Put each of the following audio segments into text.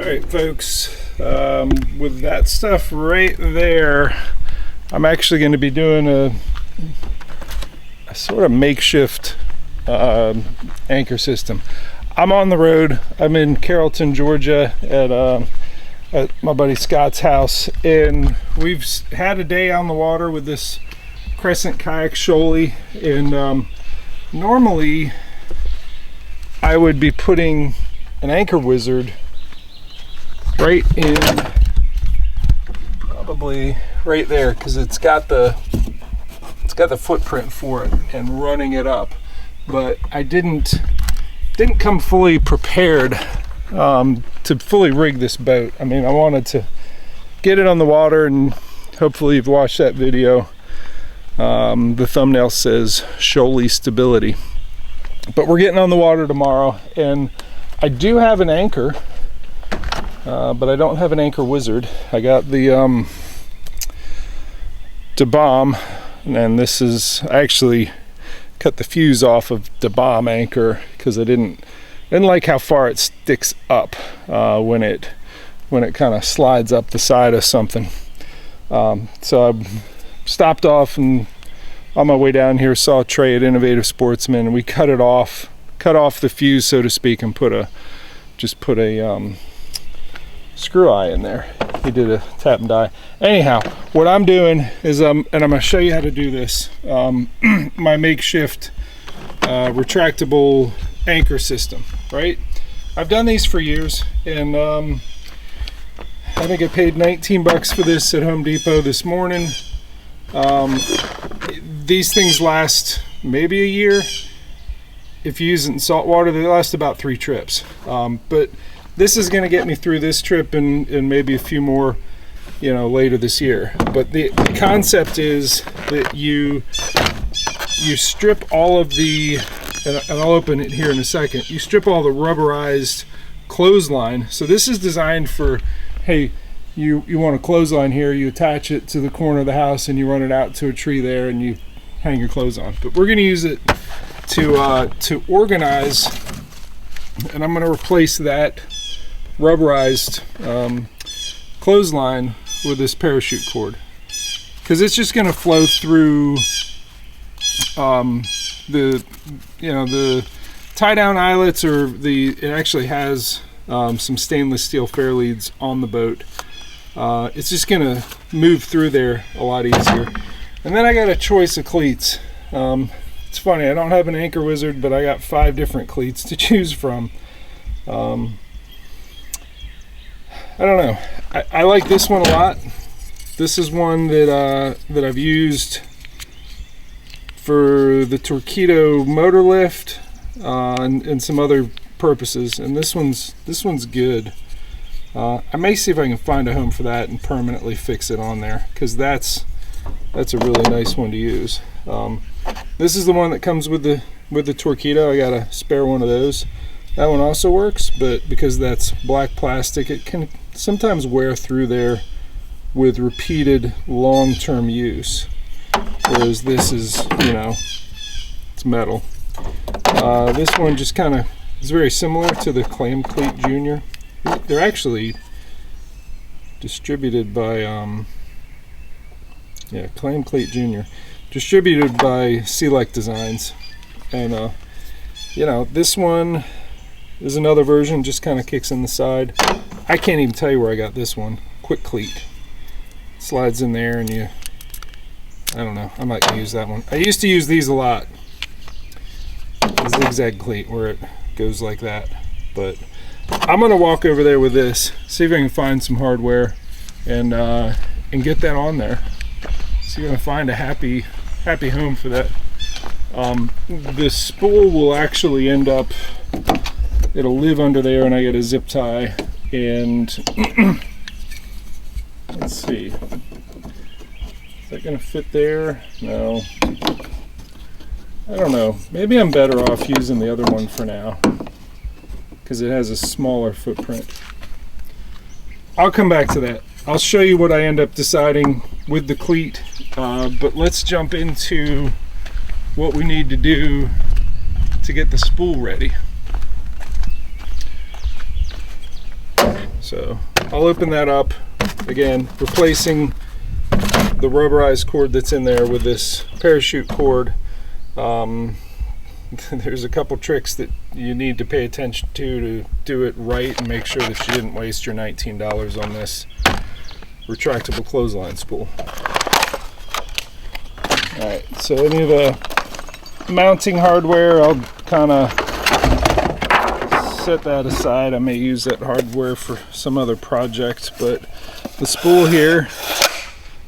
Alright folks, with that stuff right there, I'm actually going to be doing a sort of makeshift anchor system. I'm on the road. I'm in Carrollton, Georgia at my buddy Scott's house, and we've had a day on the water with this Crescent Kayak Shoalie, and normally I would be putting an anchor wizard right in, probably right there, because it's got the footprint for it, and running it up. But I didn't come fully prepared to fully rig this boat. I mean, I wanted to get it on the water, and hopefully you've watched that video. The thumbnail says Shoalie stability. But we're getting on the water tomorrow, and I do have an anchor, but I don't have an anchor wizard. I got the bomb, and this is, I actually cut the fuse off of the bomb anchor because I didn't like how far it sticks up when it kind of slides up the side of something. So I stopped off, and on my way down here saw Trey at Innovative Sportsman, and we cut off the fuse, so to speak, and just put a screw eye in there. He did a tap and die. Anyhow, what I'm doing is and I'm going to show you how to do this. My makeshift retractable anchor system, right? I've done these for years, and I think I paid 19 bucks for this at Home Depot this morning. These things last maybe a year. If you use it in salt water, they last about 3 trips. But this is going to get me through this trip and maybe a few more, later this year. But the concept is that you strip all of the, and I'll open it here in a second, you strip all the rubberized clothesline. So this is designed for, hey, you want a clothesline here, you attach it to the corner of the house and you run it out to a tree there and you hang your clothes on. But we're going to use it to organize, and I'm going to replace that rubberized clothesline with this parachute cord, because it's just going to flow through the tie down eyelets, or it actually has some stainless steel fair leads on the boat. It's just going to move through there a lot easier. And then I got a choice of cleats. It's funny, I don't have an anchor wizard, but I got 5 different cleats to choose from. I don't know. I like this one a lot. This is one that I've used for the Torpedo motor lift and some other purposes. And this one's good. I may see if I can find a home for that and permanently fix it on there, because that's a really nice one to use. This is the one that comes with the Torpedo. I got a spare one of those. That one also works, but because that's black plastic, it can sometimes wear through there with repeated long-term use, whereas this is, it's metal. This one just kind of is very similar to the Clam Cleat Junior. They're actually distributed by Clam Cleat Junior, distributed by Select Designs. And this one is another version, just kind of kicks in the side. I can't even tell you where I got this one. Quick cleat, slides in there, and I don't know, I'm not gonna use that one. I used to use these a lot, the zigzag cleat where it goes like that. But I'm gonna walk over there with this, see if I can find some hardware and get that on there. So you're gonna find a happy home for that. The spool will actually end up, it'll live under there, and I get a zip tie And let's see, is that gonna fit there? No, I don't know, maybe I'm better off using the other one for now because it has a smaller footprint. I'll come back to that. I'll show you what I end up deciding with the cleat, but let's jump into what we need to do to get the spool ready. So I'll open that up again, replacing the rubberized cord that's in there with this parachute cord. There's a couple tricks that you need to pay attention to do it right and make sure that you didn't waste your $19 on this retractable clothesline spool. Alright, so any of the mounting hardware, I'll kind of set that aside. I may use that hardware for some other project, but the spool here,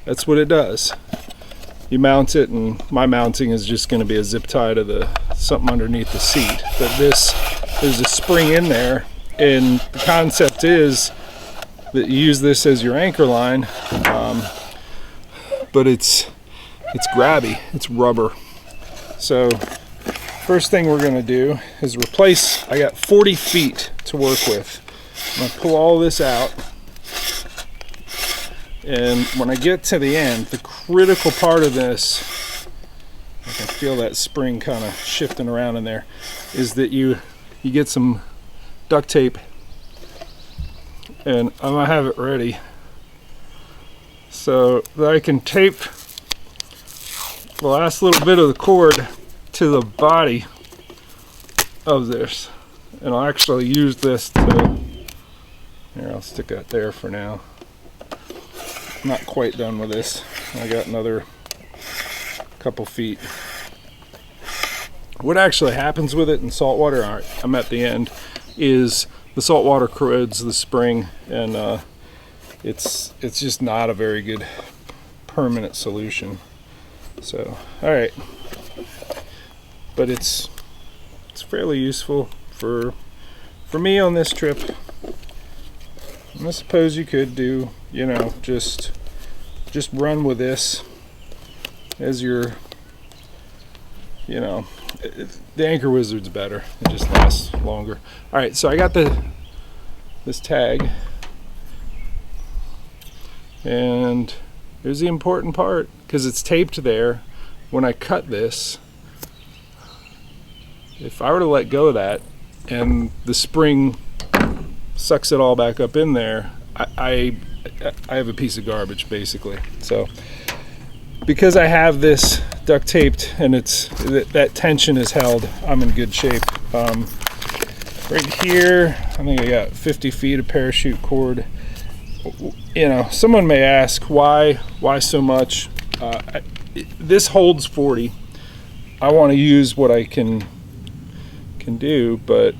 that's what it does. You mount it, and my mounting is just going to be a zip tie to something underneath the seat. But there's a spring in there, and the concept is that you use this as your anchor line, but it's grabby, it's rubber. So first thing we're going to do is replace. I got 40 feet to work with. I'm going to pull all this out. And when I get to the end, the critical part of this, I can feel that spring kind of shifting around in there, is that you get some duct tape, and I'm gonna have it ready so that I can tape the last little bit of the cord to the body of this, and I'll actually use this to, here, I'll stick that there for now. I'm not quite done with this. I got another couple feet. What actually happens with it in salt water, all right, I'm at the end, is the salt water corrodes the spring, and it's just not a very good permanent solution. So, all right, but it's fairly useful for me on this trip. And I suppose you could do, you know, just run with this as your, you know, the Anchor Wizard's better. It just lasts longer. All right, so I got this tag, and here's the important part, because it's taped there. When I cut this, if I were to let go of that and the spring sucks it all back up in there, I have a piece of garbage basically. So because I have this duct taped and that tension is held, I'm in good shape. Right here, I think I got 50 feet of parachute cord. You know, someone may ask why so much. This holds 40. I want to use what I can do, but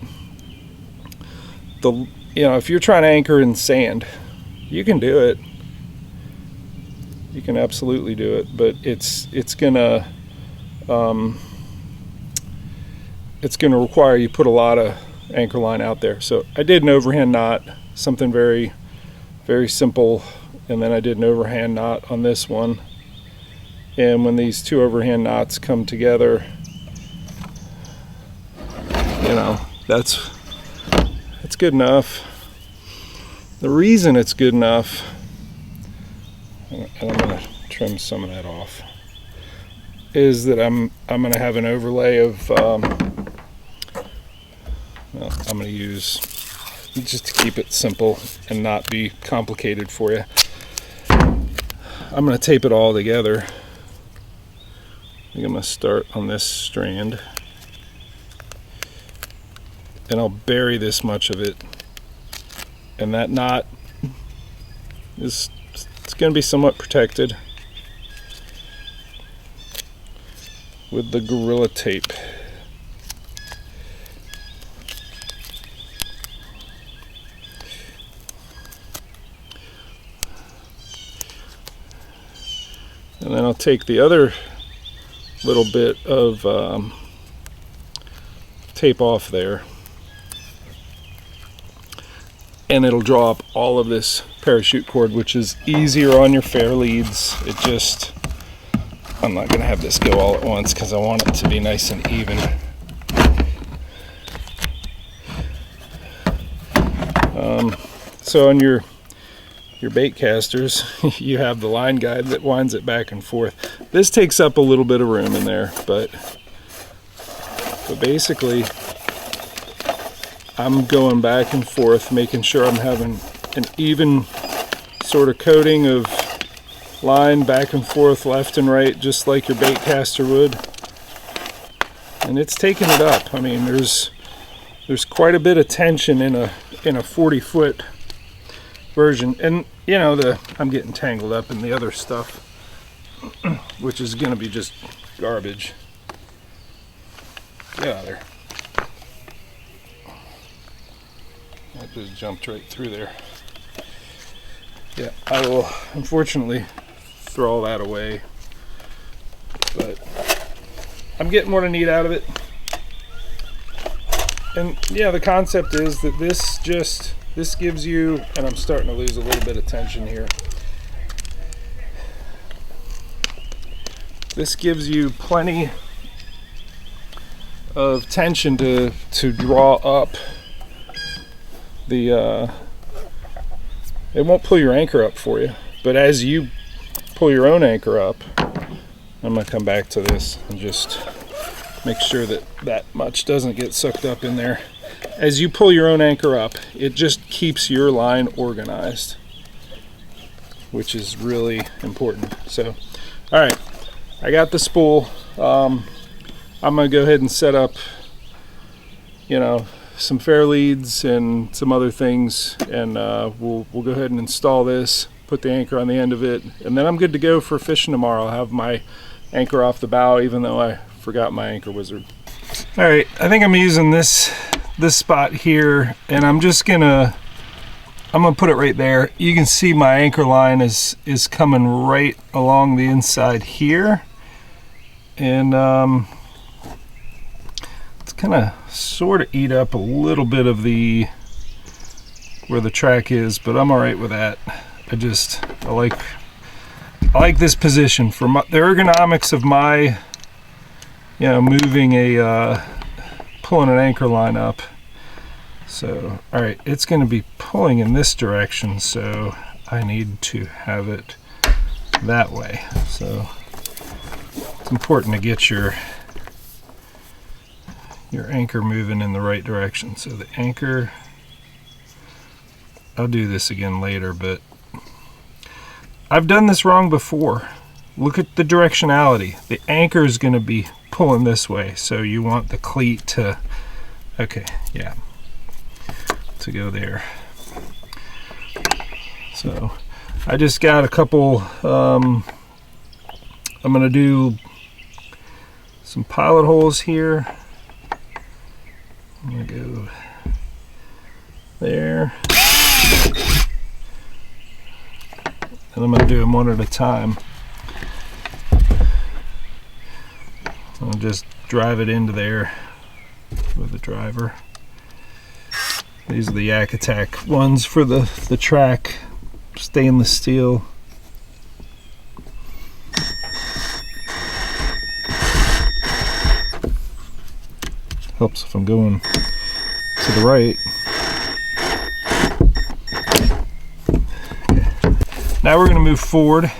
you know, if you're trying to anchor in sand, you can do it. You can absolutely do it, but it's gonna require you put a lot of anchor line out there. So I did an overhand knot, something very, very simple, and then I did an overhand knot on this one. And when these two overhand knots come together, you know, that's good enough. The reason it's good enough, and I'm going to trim some of that off, is that I'm going to have an overlay of, well, I'm going to use, just to keep it simple and not be complicated for you, I'm going to tape it all together. I think I'm going to start on this strand, and I'll bury this much of it, and that knot is, it's going to be somewhat protected with the Gorilla Tape. And then I'll take the other little bit of tape off there. and it'll draw up all of this parachute cord, which is easier on your fair leads. It just, I'm not gonna have this go all at once because I want it to be nice and even. So on your bait casters, you have the line guide that winds it back and forth. This takes up a little bit of room in there, but basically I'm going back and forth, making sure I'm having an even sort of coating of line back and forth, left and right, just like your bait caster would. And it's taking it up. I mean, there's quite a bit of tension in a 40-foot version. And you know, I'm getting tangled up in the other stuff, which is gonna be just garbage. Get out of there. That just jumped right through there. Yeah, I will unfortunately throw all that away, but I'm getting what I need out of it. And yeah, the concept is that this gives you, and I'm starting to lose a little bit of tension here. This gives you plenty of tension to draw up the, it won't pull your anchor up for you, but as you pull your own anchor up, I'm gonna come back to this and just make sure that much doesn't get sucked up in there. As you pull your own anchor up, it just keeps your line organized, which is really important. So, all right, I got the spool. I'm gonna go ahead and set up, you know, some fair leads and some other things, and we'll go ahead and install this, put the anchor on the end of it, and then I'm good to go for fishing tomorrow. I'll have my anchor off the bow, even though I forgot my anchor wizard. All right, I think I'm using this spot here, and I'm gonna put it right there. You can see my anchor line is coming right along the inside here, and it's gonna sort of eat up a little bit of where the track is, but I'm all right with that. I like this position for the ergonomics of my, you know, moving pulling an anchor line up. So, all right, it's going to be pulling in this direction, so I need to have it that way. So it's important to get your anchor moving in the right direction. So the anchor, I'll do this again later, but I've done this wrong before. Look at the directionality. The anchor is going to be pulling this way, so you want the cleat to, okay, yeah, to go there. So I just got a couple, I'm going to do some pilot holes here. I'm going to go there, and I'm going to do them one at a time. I'll just drive it into there with the driver. These are the Yak Attack ones for the track, stainless steel. Helps if I'm going to the right. Okay. Now we're going to move forward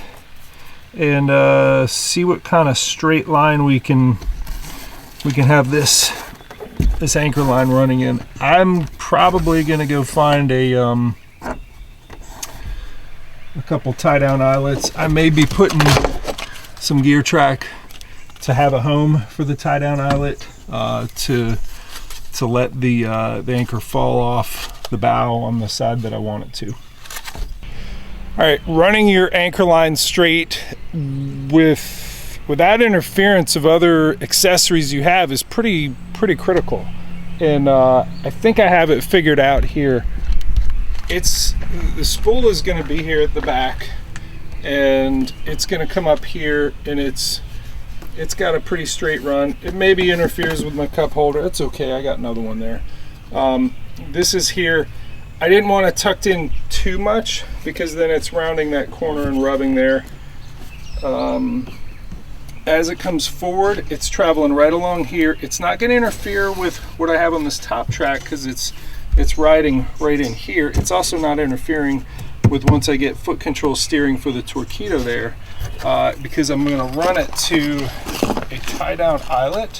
and see what kind of straight line we can have this anchor line running in. I'm probably going to go find a couple tie down eyelets. I may be putting some gear track to have a home for the tie down eyelet, to let the anchor fall off the bow on the side that I want it to. All right, running your anchor line straight without interference of other accessories you have is pretty critical. And I think I have it figured out here. The spool is going to be here at the back, and it's going to come up here, and it's got a pretty straight run. It maybe interferes with my cup holder. It's okay, I got another one there. This is here. I didn't want it tucked in too much because then it's rounding that corner and rubbing there. As it comes forward, it's traveling right along here. It's not going to interfere with what I have on this top track because it's riding right in here. It's also not interfering with once I get foot control steering for the Torpedo there, because I'm going to run it to a tie-down eyelet,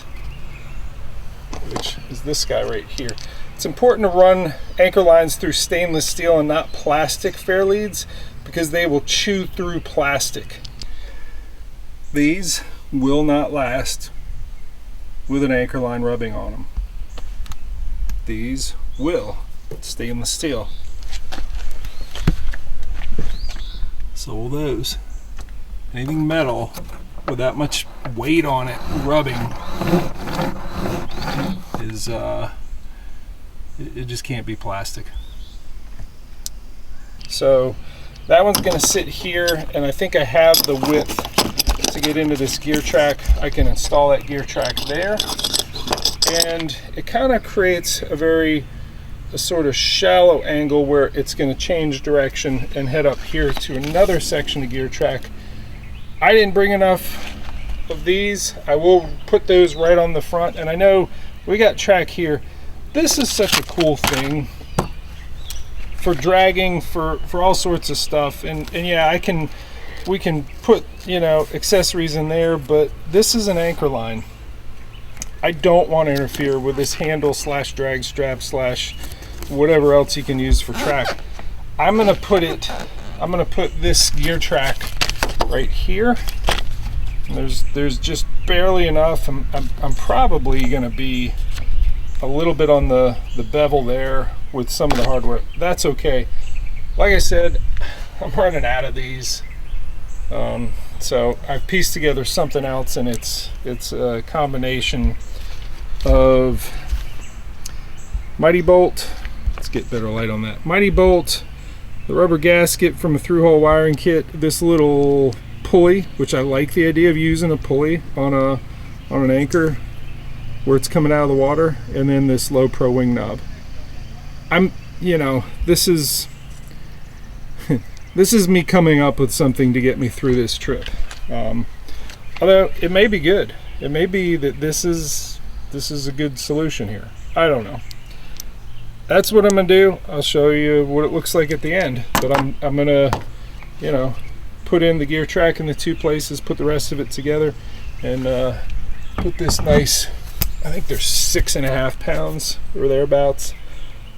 which is this guy right here. It's important to run anchor lines through stainless steel and not plastic fair leads because they will chew through plastic. These will not last with an anchor line rubbing on them. These will. Stainless steel. So will those. Anything metal with that much weight on it rubbing is it just can't be plastic. So that one's going to sit here, and I think I have the width to get into this gear track. I can install that gear track there, and it kind of creates a sort of shallow angle where it's going to change direction and head up here to another section of gear track. I didn't bring enough of these. I will put those right on the front, and I know we got track here. This is such a cool thing for dragging, for all sorts of stuff, and yeah, we can put, you know, accessories in there, but this is an anchor line. I don't want to interfere with this handle slash drag strap slash whatever else you can use for track. I'm gonna put this gear track right here. And there's just barely enough. I'm probably gonna be a little bit on the bevel there with some of the hardware. That's okay. Like I said, I'm running out of these. So I've pieced together something else, and it's a combination of Mighty Bolt. Let's get better light on that. Mighty Bolt, the rubber gasket from a through-hole wiring kit, this little pulley, which I like the idea of using a pulley on an anchor where it's coming out of the water, and then this low pro wing knob. This is this is me coming up with something to get me through this trip. Although it may be good. It may be that this is a good solution here. I don't know. That's what I'm gonna do. I'll show you what it looks like at the end. But I'm gonna, put in the gear track in the two places, put the rest of it together, and put this nice, I think they're 6.5 pounds or thereabouts,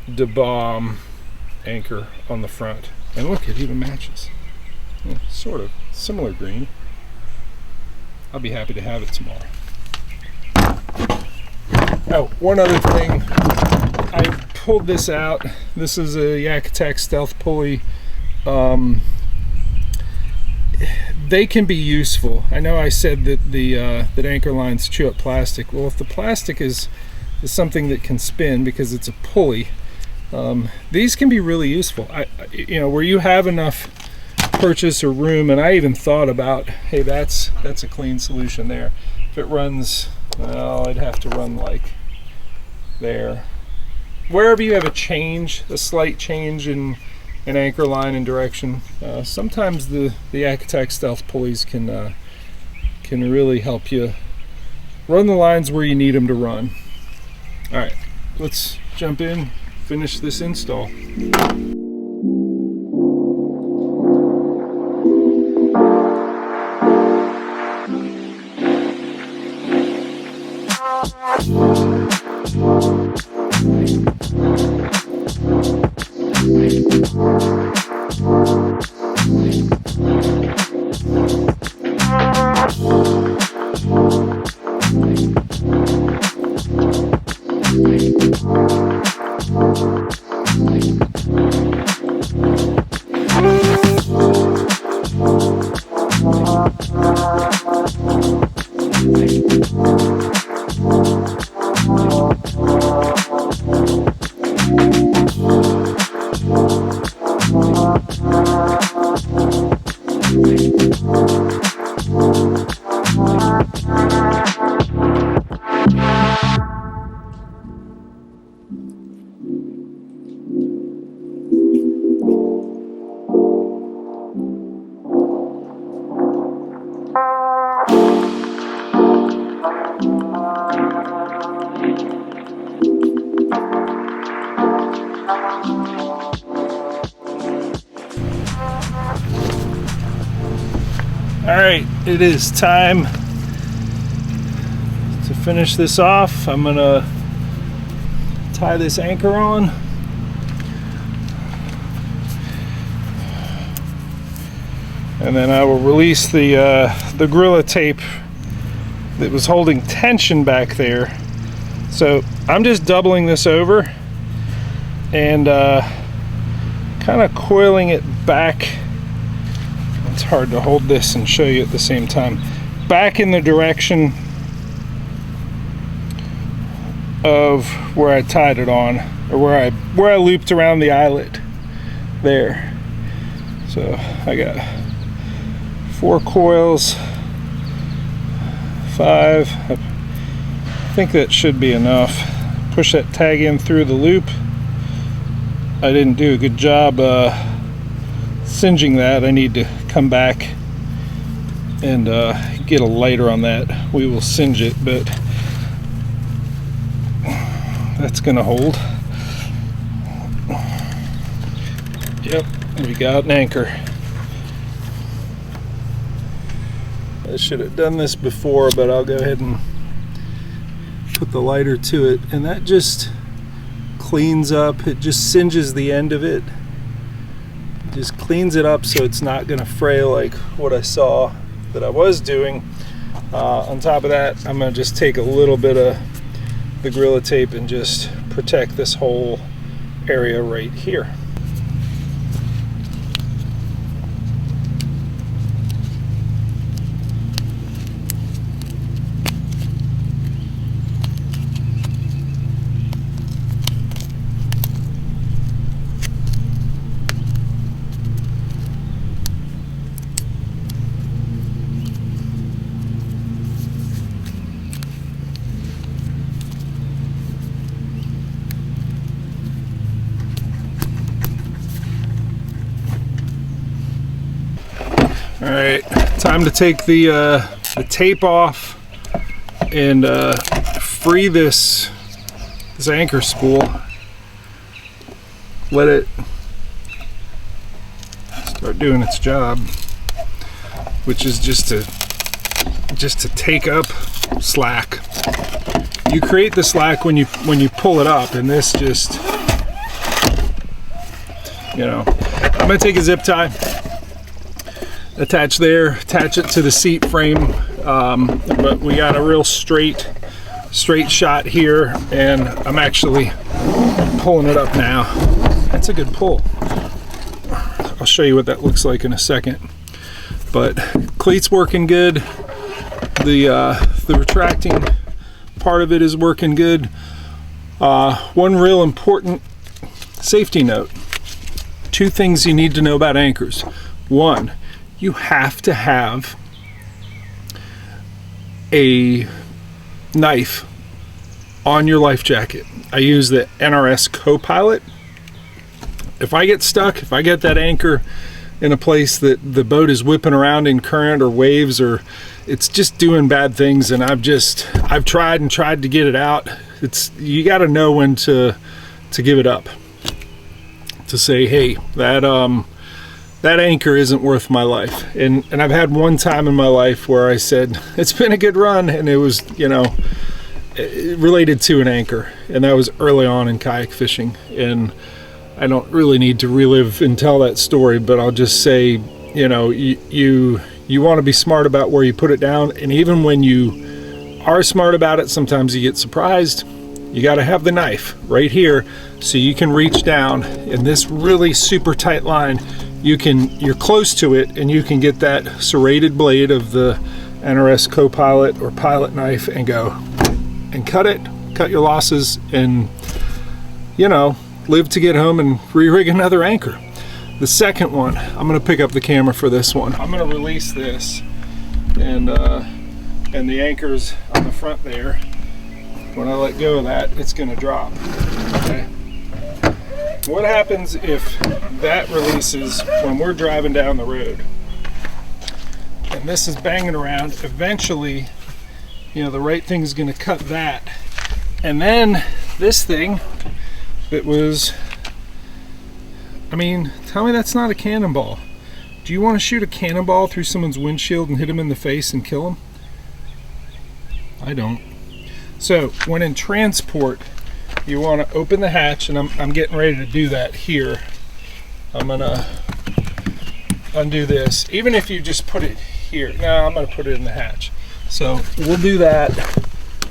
DeBalm anchor on the front. And look, it even matches. Yeah, sort of similar green. I'll be happy to have it tomorrow. Oh, one other thing. I pulled this out. This is a Kayak Stealth pulley. They can be useful. I know I said that that anchor lines chew up plastic. Well, if the plastic is something that can spin because it's a pulley, these can be really useful. Where you have enough purchase or room, and I even thought about, hey, that's a clean solution there. If it runs, well, I'd have to run like there. Wherever you have a slight change in an anchor line and direction, sometimes the Kayak Stealth pulleys can really help you run the lines where you need them to run. All right, let's jump in, finish this install. All right, it is time to finish this off. I'm gonna tie this anchor on. And then I will release the Gorilla tape that was holding tension back there. So I'm just doubling this over and kind of coiling it back. It's hard to hold this and show you at the same time. Back in the direction of where I tied it on, or where I looped around the eyelet there. So I got 4 coils, 5. I think that should be enough. Push that tag in through the loop. I didn't do a good job singeing that. I need to come back and get a lighter on that. We will singe it, but that's gonna hold. Yep, we got an anchor. I should have done this before, but I'll go ahead and put the lighter to it, and that just cleans up. It just singes the end of it. Just cleans it up so it's not going to fray like what I saw that I was doing. On top of that, I'm going to just take a little bit of the Gorilla tape and just protect this whole area right here. All right, time to take the tape off and free this anchor spool. Let it start doing its job, which is just to take up slack. You create the slack when you pull it up, and this just, you know. I'm gonna take a zip tie, attach it to the seat frame, but we got a real straight shot here, and I'm actually pulling it up now. That's a good pull. I'll show you what that looks like in a second. But cleat's working good. The retracting part of it is working good. One real important safety note. 2 things you need to know about anchors. 1, you have to have a knife on your life jacket. I use the NRS Copilot. If I get stuck, if I get that anchor in a place that the boat is whipping around in current or waves, or it's just doing bad things, and I've tried to get it out, you got to know when to give it up, to say, hey, that anchor isn't worth my life. And I've had one time in my life where I said, it's been a good run, and it was, you know, related to an anchor, and that was early on in kayak fishing. And I don't really need to relive and tell that story, but I'll just say, you know, you want to be smart about where you put it down, and even when you are smart about it, sometimes you get surprised. You got to have the knife right here so you can reach down in this really super tight line. You're close to it, and you can get that serrated blade of the NRS Copilot or pilot knife and go and cut your losses, and, you know, live to get home and re-rig another anchor. The second one, I'm going to pick up the camera for this one. I'm going to release this, and the anchor's on the front there. When I let go of that, it's going to drop. Okay. What happens if that releases when we're driving down the road? And this is banging around. Eventually, you know, the right thing is going to cut that. And then this thing that was I mean, tell me that's not a cannonball. Do you want to shoot a cannonball through someone's windshield and hit them in the face and kill them? I don't. So when in transport, you want to open the hatch, and I'm getting ready to do that here. I'm gonna undo this. Even if you just put it here, no, I'm gonna put it in the hatch. So we'll do that,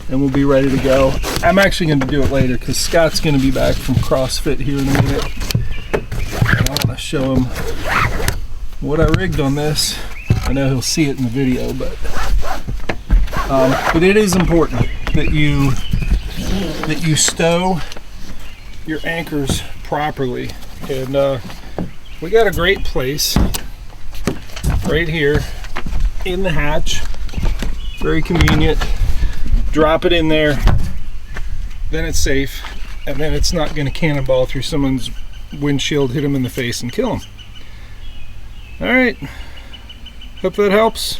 and we'll be ready to go. I'm actually gonna do it later because Scott's gonna be back from CrossFit here in a minute. And I want to show him what I rigged on this. I know he'll see it in the video, but it is important that you stow your anchors properly. And we got a great place right here in the hatch. Very convenient. Drop it in there, then it's safe, and then it's not going to cannonball through someone's windshield, hit them in the face, and kill them. All right, hope that helps.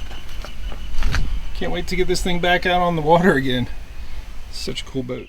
Can't wait to get this thing back out on the water again. Such a cool boat.